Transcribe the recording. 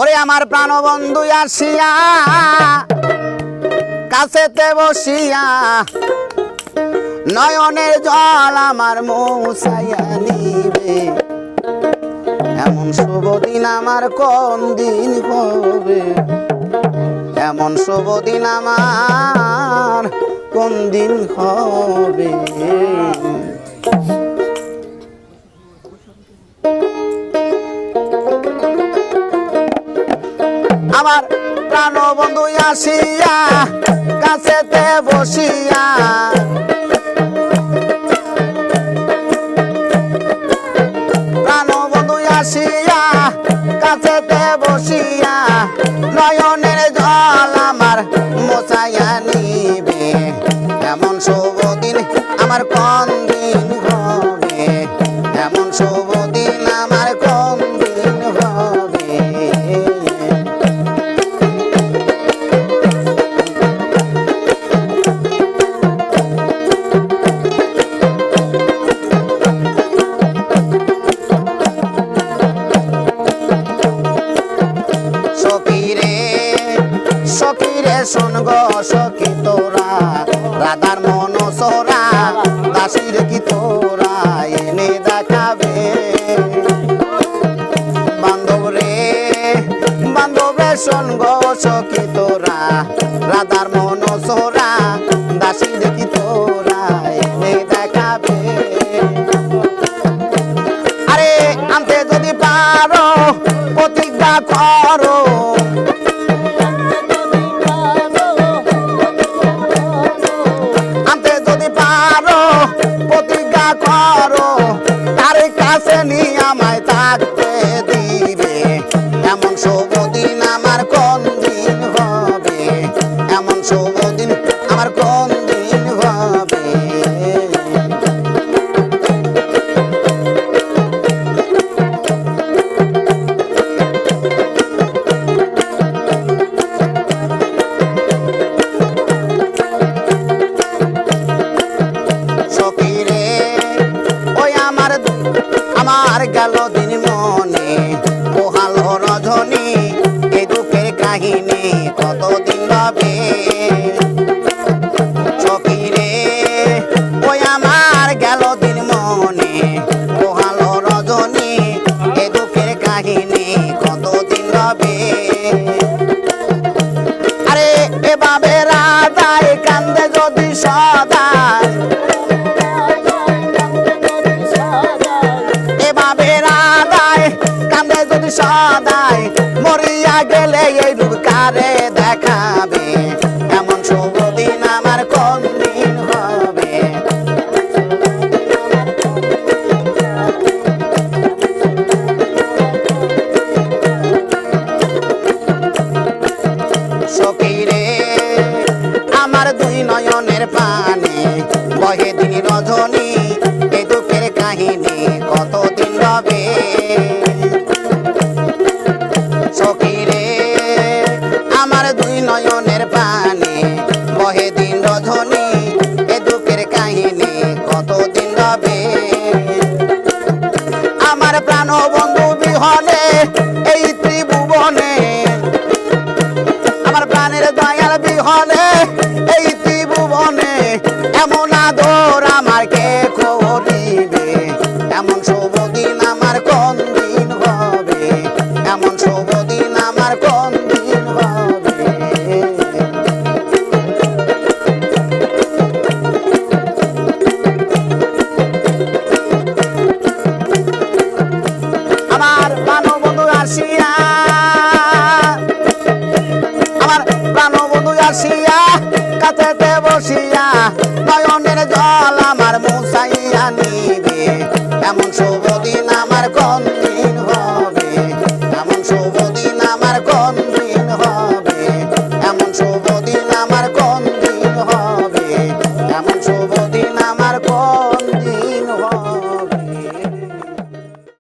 ওরে আমার প্রাণবন্ধু আসিয়া কাছেতে বসিয়া নয়নের জল আমার মুছাইয়া নিবে। এমন শুভ দিন আমার কোন দিন হবে, এমন শুভ দিন আমার কোন দিন হবে। আমার প্রাণবন্ধু আসিয়া কাছেতে বসিয়া প্রাণবন্ধু আসিয়া কাছেতে বসিয়া নয়নের জল আমার মোছাইয়া নিবে। এমন শুভ দিন আমার কোন দিন হবে, এমন শুভ দিন আমার কোন দিন হবে। সখীরে শোন গো সখী তোরা, রাধার মন সোরা দাসীর কি তোরা এনে দেখাবে। বান্ধব রে শোন গো সখী তোরা, রাধার মন সোরা দাসীর কি তোরা এনে দেখাবে। আরে আনতে যদি পারো প্রতিজ্ঞা করো, করো তার কাছে নিয়ে আমায় থাকতে দিবে। এমন শুভ দিন আমার কোন দিন হবে, এমন শুভ দিন আমার কোন দিন হবে। আমার গেল দিন মনে পোহালো রজনী, এই দুঃখের কাহিনী কতদিন হবে। সখী রে ওই আমার গেল দিন মনে পোহালো রজনী, এই দুঃখের কাহিনী কতদিন হবে। আরে এভাবে রাধায় কান্দে যদি সদায়, কান্দে যদি সদাই মরিয়া গেলে এই রূপ কারে দেখাবে। এমন শুভ দিন আমার কোন দিন হবে, সখী রে আমার দুই নয়নের পানে বহে দিন রজনী, এই দুঃখের কাহিনী কতদিন হবে। সখী রে আমার দুই নয়নের পানে বহে দিন রজনী, এ দুঃখের কাহিনী কতদিন হবে। আমার প্রাণবন্ধু বিহনে এই ত্রিভুবনে, আমার প্রাণের দয়াল বিহনে